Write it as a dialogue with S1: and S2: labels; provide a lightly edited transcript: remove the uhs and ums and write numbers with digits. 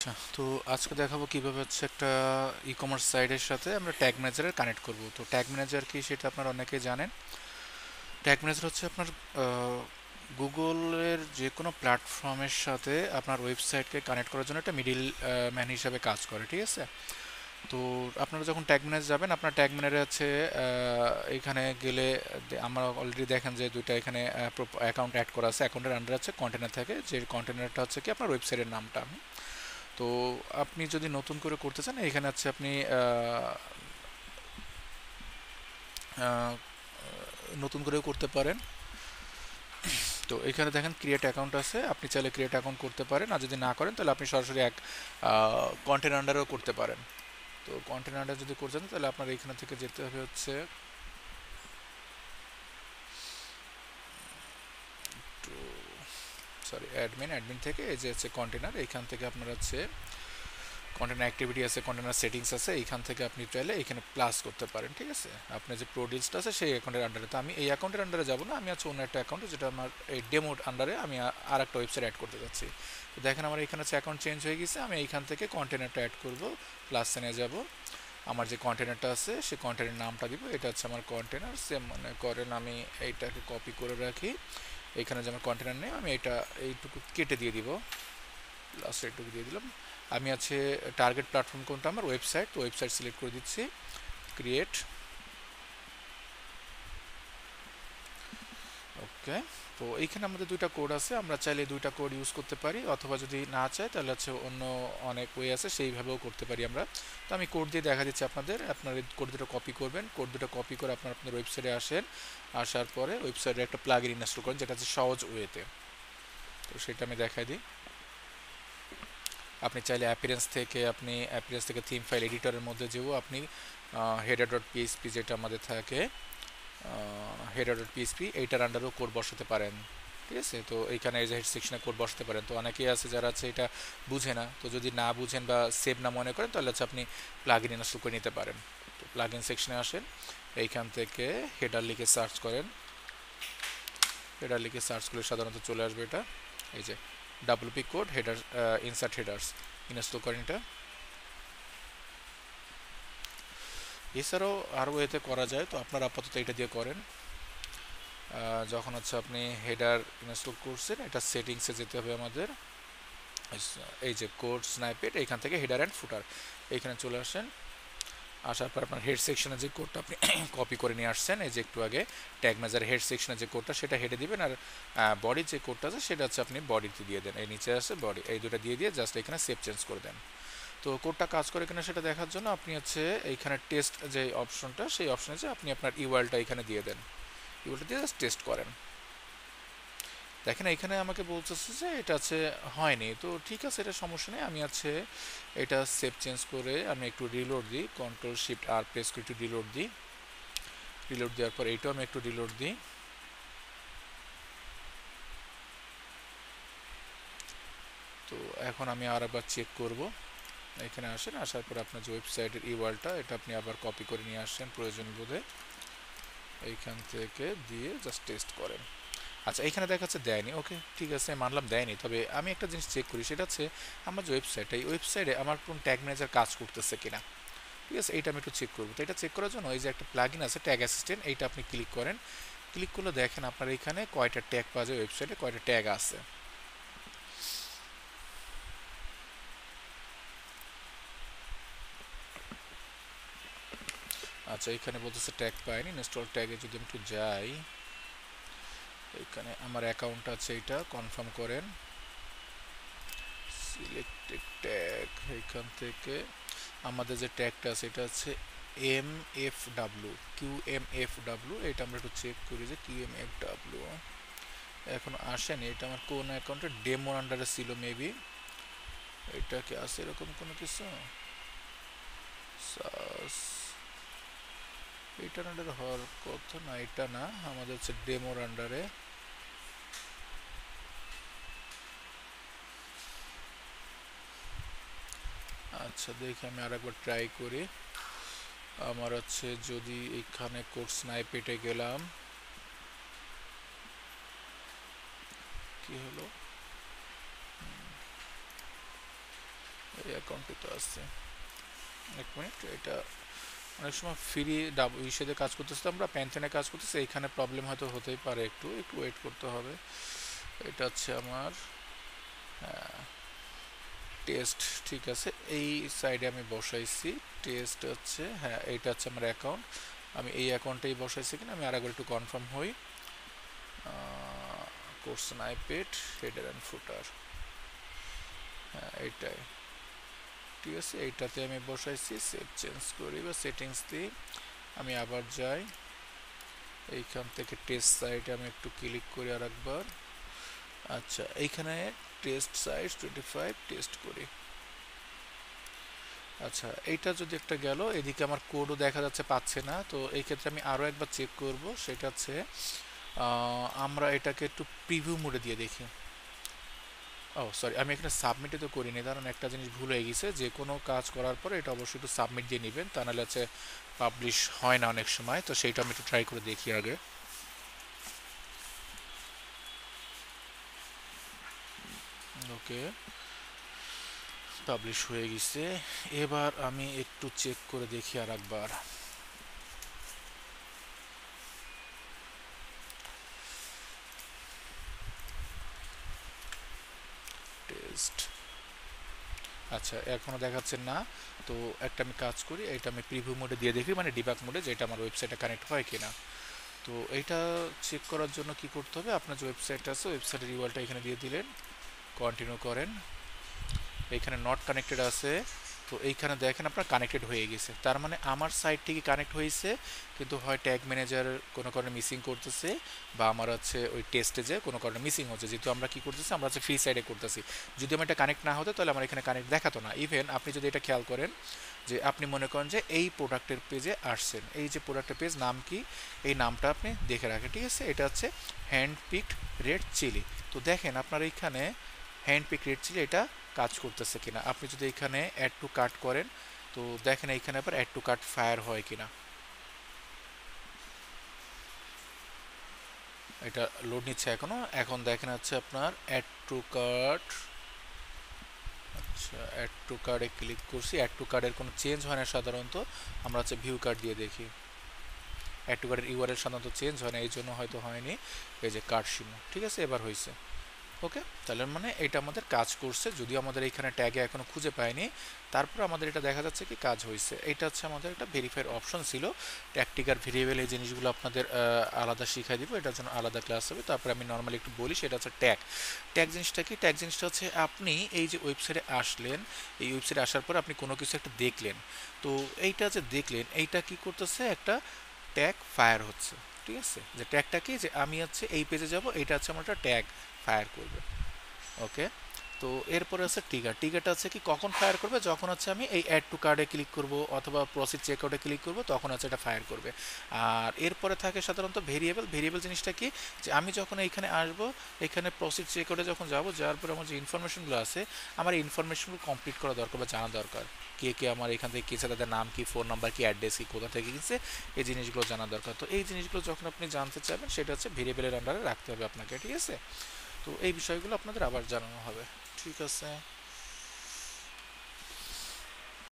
S1: আচ্ছা, তো আজকে দেখাবো কিভাবে হচ্ছে একটা ই-কমার্স সাইটের সাথে আমরা ট্যাগ ম্যানেজারের কানেক্ট করব। তো ট্যাগ ম্যানেজার কি সেটা আপনারা অনেকেই জানেন। ট্যাগ ম্যানেজার হচ্ছে আপনার গুগলের যে কোনো প্ল্যাটফর্মের সাথে আপনার ওয়েবসাইটকে কানেক্ট করার জন্য একটা মিডিল ম্যান হিসাবে কাজ করে, ঠিক আছে? তো আপনারা যখন ট্যাগ ম্যানেজার যাবেন, আপনার ট্যাগ ম্যানেজার আছে এখানে গেলে আমরা অলরেডি দেখেন যে দুইটা এখানে অ্যাকাউন্ট অ্যাড করা আছে। অ্যাকাউন্টের আন্ডার আছে কন্টেনার থাকে, যে কন্টেনারটা হচ্ছে কি আপনার ওয়েবসাইটের নামটা। তো আপনি যদি নতুন করে করতে চান, এখানে আছে আপনি আহ, নতুন করেও করতে পারেন। তো এখানে দেখেন ক্রিয়েট অ্যাকাউন্ট আছে, আপনি চাইলে ক্রিয়েট অ্যাকাউন্ট করতে পারেন, আর যদি না করেন তাহলে আপনি সরাসরি এক কন্টেন্ট আন্ডারেও করতে পারেন। তো কন্টেন্ট আন্ডার যদি করছেন তাহলে আপনার এখানে থেকে যেতে হবে হচ্ছে একটু সরি অ্যাডমিন, অ্যাডমিন থেকে এই যে হচ্ছে কন্টেনার, এইখান থেকে আপনার হচ্ছে কন্টেনার অ্যাক্টিভিটি আছে, কন্টেনার সেটিংস আছে, এইখান থেকে আপনি চাইলে এখানে প্লাস করতে পারেন, ঠিক আছে? আপনার যে প্রো ডিলসটা আছে সেই অ্যাকাউন্টের আন্ডারে, তো আমি এই অ্যাকাউন্টের আন্ডারে যাব না, আমি হচ্ছে অন্য একটা অ্যাকাউন্টে, যেটা আমার এই ডেমোর আন্ডারে আমি আর একটা ওয়েবসাইট অ্যাড করতে যাচ্ছি। তো দেখেন আমার এখানে হচ্ছে অ্যাকাউন্ট চেঞ্জ হয়ে গেছে, আমি এইখান থেকে কন্টেনারটা অ্যাড করব, প্লাস সেনে যাব, আমার যে কন্টেনারটা আছে সেই কন্টেনারের নামটা দিব, এটা হচ্ছে আমার কন্টেনার। সেম মনে করেন আমি এইটাকে কপি করে রাখি, এখানে যে আমার কন্টেনার নেই আমি এইটুকু কেটে দিয়ে দিব, লাস্ট এইটুকু দিয়ে দিলাম। আমি আছে টার্গেট প্ল্যাটফর্ম কোনটা, আমার ওয়েবসাইট, তো ওয়েবসাইট সিলেক্ট করে দিচ্ছি, ক্রিয়েট। ওকে, তো এইখানে আমাদের দুইটা কোড আছে, আমরা চাইলে দুইটা কোড ইউজ করতে পারি, অথবা যদি না চাই তাহলে হচ্ছে অন্য অনেক ওয়ে আছে, সেইভাবেও করতে পারি আমরা। তো আমি কোড দিয়ে দেখা দিচ্ছি আপনাদের, আপনার এই কোড দুটো কপি করবেন, কোড দুটো কপি করে আপনার আপনার ওয়েবসাইটে আসেন, আসার পরে ওয়েবসাইটে একটা প্লাগইন ইনস্টল করেন, যেটা হচ্ছে সহজ ওয়েতে। তো সেটা আমি দেখাই দিই। আপনি চাইলে অ্যাপিয়ারেন্স থেকে থিম ফাইল এডিটরের মধ্যে যেও আপনি হেডার ডট পিএইচপি যেটা আমাদের থাকে, হেডার ডট পিএইচপি এইটার আন্ডারেও কোড বসাতে পারেন, ঠিক আছে? তো এইখানে এই যে হেড সেকশনে কোড বসাতে পারেন। তো অনেকেই আছে যারা আছে এটা বুঝে না, তো যদি না বুঝেন বা সেভ না মনে করেন তাহলে হচ্ছে আপনি প্লাগ ইন ইনস্টল করে নিতে পারেন। তো প্লাগ ইন সেকশনে আসেন, এইখান থেকে হেডার লিখে সার্চ করেন, হেডার লিখে সার্চ করলে সাধারণত চলে আসবে এটা, এই যে WP code header, insert headers, install করেন এটা। এছাড়াও আরও এতে করা যায়, তো আপনারা আপাতত এটা দিয়ে করেন। যখন হচ্ছে আপনি হেডার ইনস্টল করছেন, এটা সেটিংসে যেতে হবে আমাদের, এই যে কোড স্নাইপেট, এইখান থেকে হেডার অ্যান্ড ফুটার এইখানে চলে আসেন। আসার পর আপনার হেড সেকশনে যে কোডটা আপনি কপি করে নিয়ে আসছেন, এই যে একটু আগে ট্যাগ ম্যানেজার হেড সেকশনে যে কোডটা সেটা হেডে দিবেন, আর বডির যে কোডটা আছে সেটা হচ্ছে আপনি বডিতে দিয়ে দেন, এই নিচে আছে বডি, এই দুটো দিয়ে দিয়ে জাস্ট এখানে সেভ চেঞ্জ করে দেন। তো কোডটা কাজ করে কিনা সেটা দেখার জন্য আপনি হচ্ছে এইখানে টেস্ট যে অপশনটা, সেই অপশনে যে আপনি আপনার ইউআরএলটা এখানে দিয়ে দেন, ইউআরএলটা দিয়ে জাস্ট টেস্ট করেন। দেখেন এখানে আমাকে বলতেছে যে এটা আছে হয়নি, তো ঠিক আছে, এটা সমস্যা নেই, আমি আছে এটা সেভ চেঞ্জ করে আমি একটু রিলোড দিই, কন্ট্রোল শিফট আর প্রেস করে একটু রিলোড দিই, রিলোড দেওয়ার পর এইটাও আমি একটু রিলোড দিই। তো এখন আমি আর একবার চেক করব, এখানে আসেন, আসার পর আপনার যে ওয়েবসাইটের ইউআরএলটা এটা আপনি আবার কপি করে নিয়ে আসেন প্রয়োজন বোধে, এইখান থেকে দিয়ে জাস্ট টেস্ট করেন। আচ্ছা, এখানে দেখাচ্ছে দেয়নি, ওকে ঠিক আছে মানলাম দেয়নি, তবে আমি একটা জিনিস চেক করি, সেটা হচ্ছে আমার যে ওয়েবসাইট, এই ওয়েবসাইটে আমার কোন ট্যাগ ম্যানেজার কাজ করতেছে কিনা, ঠিক আছে? এইটা আমি একটু চেক করবো। তো এটা চেক করার জন্য এই যে একটা প্লাগইন আছে ট্যাগ অ্যাসিস্ট্যান্ট, এইটা আপনি ক্লিক করেন, ক্লিক করলে দেখেন আপনার এখানে কয়টা ট্যাগ পাওয়া যায়, ওয়েবসাইটে কয়টা ট্যাগ আছে। আচ্ছা, এখানে বলতেছে ট্যাগ পাইনি, ইনস্টল ট্যাগে যদি আমি একটু যাই, এখানে আমার অ্যাকাউন্ট আছে, এটা কনফার্ম করেন, সিলেক্টেড ট্যাগ, এইখান থেকে আমাদের যে ট্যাগটা আছে এটা হচ্ছে QMFW, এটা আমরা একটু চেক করি যে QMFW এখন আসেনি, এটা আমার কোন অ্যাকাউন্টে ডেমো আন্ডারে ছিল মেবি, এটা কি আছে এরকম কোনো কিছু, এইটার আন্ডারে হওয়ার কথা না, এটা না, আমাদের হচ্ছে ডেমোর আন্ডারে। আচ্ছা দেখি আমি আরেকবার ট্রাই করি, আমার হচ্ছে যদি এখানে কোড স্নাইপেটে গেলাম, কি হলো, এই অ্যাকাউন্টে তো আছে, এক মিনিট, এটা অনেক সময় ফ্রি ইসেতে কাজ করতেছে, আমরা প্যান্থনে কাজ করতেছি, এইখানে প্রবলেম হয়তো হতেই পারে, একটু একটু ওয়েট করতে হবে। এটা হচ্ছে আমার টেস্ট, ঠিক আছে, এই সাইডে আমি বসাইছি টেস্ট হচ্ছে, হ্যাঁ এইটা হচ্ছে আমার অ্যাকাউন্ট, আমি এই অ্যাকাউন্টেই বসাইছি কিনা আমি আরেকবার একটু কনফার্ম হই। কোর্স আইপ্যাড হেডার অ্যান্ড ফুটার, হ্যাঁ এইটাই, ঠিক আছে, এইটাতে আমি বসাইছি। সেভ চেঞ্জ করি বা সেটিংস দিই, আমি আবার যাই, এইখান থেকে টেস্ট সাইটে আমি একটু ক্লিক করি আর একবার। আচ্ছা, এইখানে টেস্ট সাইট 25 টেস্ট করি। আচ্ছা, এইটা যদি একটা গেল, এদিকে আমার কোডও দেখা যাচ্ছে পাচ্ছে না, তো এই ক্ষেত্রে আমি আরও একবার চেক করব, সেটা হচ্ছে আমরা এটাকে একটু প্রিভিউ মোডে দিয়ে দেখি। ও সরি, আমি এখানে সাবমিটে তো করিনি, কারণ একটা জিনিস ভুল হয়ে গেছে, যে কোনো কাজ করার পরে এটা অবশ্যই একটু সাবমিট দিয়ে নেবেন, তা নাহলে হচ্ছে পাবলিশ হয় না অনেক সময়, তো সেইটা আমি একটু ট্রাই করে দেখি আগে। ওকে, পাবলিশ হয়ে গেছে, এবার আমি একটু চেক করে দেখি আর একবার। টেস্ট, আচ্ছা এখনো দেখাচ্ছে না, তো একটা আমি কাজ করি, এটা আমি প্রিভিউ মোডে দিয়ে দেখি, মানে ডিবাগ মোডে, যেটা আমার ওয়েবসাইটে কানেক্ট হয় কিনা। তো এইটা চেক করার জন্য কি করতে হবে, আপনার যে ওয়েবসাইট আছে ওয়েবসাইটের ইউআরএলটা এখানে দিয়ে দিলেন, কন্টিনিউ করেন, এইখানে নট কানেক্টেড আছে, তো এইখানে দেখেন আপনার কানেক্টেড হয়ে গেছে, তার মানে আমার সাইট থেকে কানেক্ট হয়েছে, কিন্তু হয় ট্যাগ ম্যানেজার কোনো কারণে মিসিং করতেছে, বা আমার হচ্ছে ওই টেস্টে যে কোনো কারণে মিসিং হচ্ছে, যেহেতু আমরা কি করতেছি, আমরা হচ্ছে ফ্রি সাইডে করতেছি, যদি আমার এটা কানেক্ট না হতো তাহলে আমার এখানে কানেক্ট দেখাতো না। ইভেন আপনি যদি এটা খেয়াল করেন, যে আপনি মনে করেন যে এই প্রোডাক্টের পেজে আসছেন, এই যে প্রোডাক্টের পেজ নাম কি, এই নামটা আপনি দেখে রাখেন, ঠিক আছে, এটা হচ্ছে হ্যান্ড পিকড রেড চিলি, তো দেখেন আপনার এইখানে হ্যান্ড পিক রেড চিলি এটা কাজ করতেছে কিনা। আপনি যদি এখানে অ্যাড টু কার্ট করেন, তো দেখেন এইখানে আবার অ্যাড টু কার্ট ফায়ার হয় কিনা, এটা লোড নিচ্ছে এখনো, এখন দেখেন হচ্ছে আপনার অ্যাড টু কার্ট, আচ্ছা অ্যাড টু কার্ডে ক্লিক করছি, অ্যাড টু কার্ডের কোনো চেঞ্জ হয় না সাধারণত, আমরা হচ্ছে ভিউ কার্ড দিয়ে দেখি, অ্যাড টু কার্ডের ইউআরএল সাধারণত চেঞ্জ হয় না, এই জন্য হয়তো হয়নি, এই যে কার্ড সিমো, ঠিক আছে, এবার হয়েছে। ওকে, তাহলে মানে এটা আমাদের কাজ করছে, যদিও আমাদের এইখানে ট্যাগে এখনো খুঁজে পাইনি, তারপর আমাদের এটা দেখা যাচ্ছে কি কাজ হয়েছে। এটা হচ্ছে আমাদের একটা ভেরিফাইড অপশন ছিল, ট্যাগ আর ভেরিয়েবল এই জিনিসগুলো আপনাদের আলাদা শিখাই দিব, এটার জন্য আলাদা ক্লাস হবে। তারপরে আমি নর্মালি একটু বলি, সেটা হচ্ছে ট্যাগ। ট্যাগ জিনিসটা কি, ট্যাগ জিনিসটা হচ্ছে আপনি এই যে ওয়েবসাইটে আসলেন, এই ওয়েবসাইটে আসার পর আপনি কোনো কিছু একটা দেখলেন, তো এইটা যে দেখলেন এইটা কি করতেছে, একটা ট্যাগ ফায়ার হচ্ছে, ঠিক আছে, যে ট্যাগটা কি, যে আমি হচ্ছে এই পেজে যাব, এটা হচ্ছে আমার একটা ট্যাগ ফায়ার করবে। ওকে, তো এরপরে আছে ট্রিগার। ট্রিগারটা হচ্ছে কি কখন ফায়ার করবে, যখন হচ্ছে আমি এই অ্যাড টু কার্ডে ক্লিক করব অথবা প্রসিড চেকআউটে ক্লিক করব, তখন হচ্ছে এটা ফায়ার করবে। আর এরপরে থাকে সাধারণত ভেরিয়েবল। ভেরিয়েবল জিনিসটা কি, যে আমি যখন এইখানে আসব, এখানে প্রসিড চেকআউটে যখন যাব, যাওয়ার পরে আমার যে ইনফরমেশনগুলো আছে, আমার এই ইনফরমেশনগুলো কমপ্লিট করা দরকার বা জানা দরকার, কে কে আমার এখান থেকে কিনছে, তাদের নাম কি, ফোন নাম্বার কি, অ্যাড্রেস কি, কোথা থেকে কিনছে, এই জিনিসগুলো জানা দরকার। তো এই জিনিসগুলো যখন আপনি জানতে চাইবেন, সেটা হচ্ছে ভেরিয়েবলের আন্ডারে রাখতে হবে আপনাকে, ঠিক আছে। তো এই বিষয়গুলো আপনাদের আবার জানানো হবে, ঠিক আছে।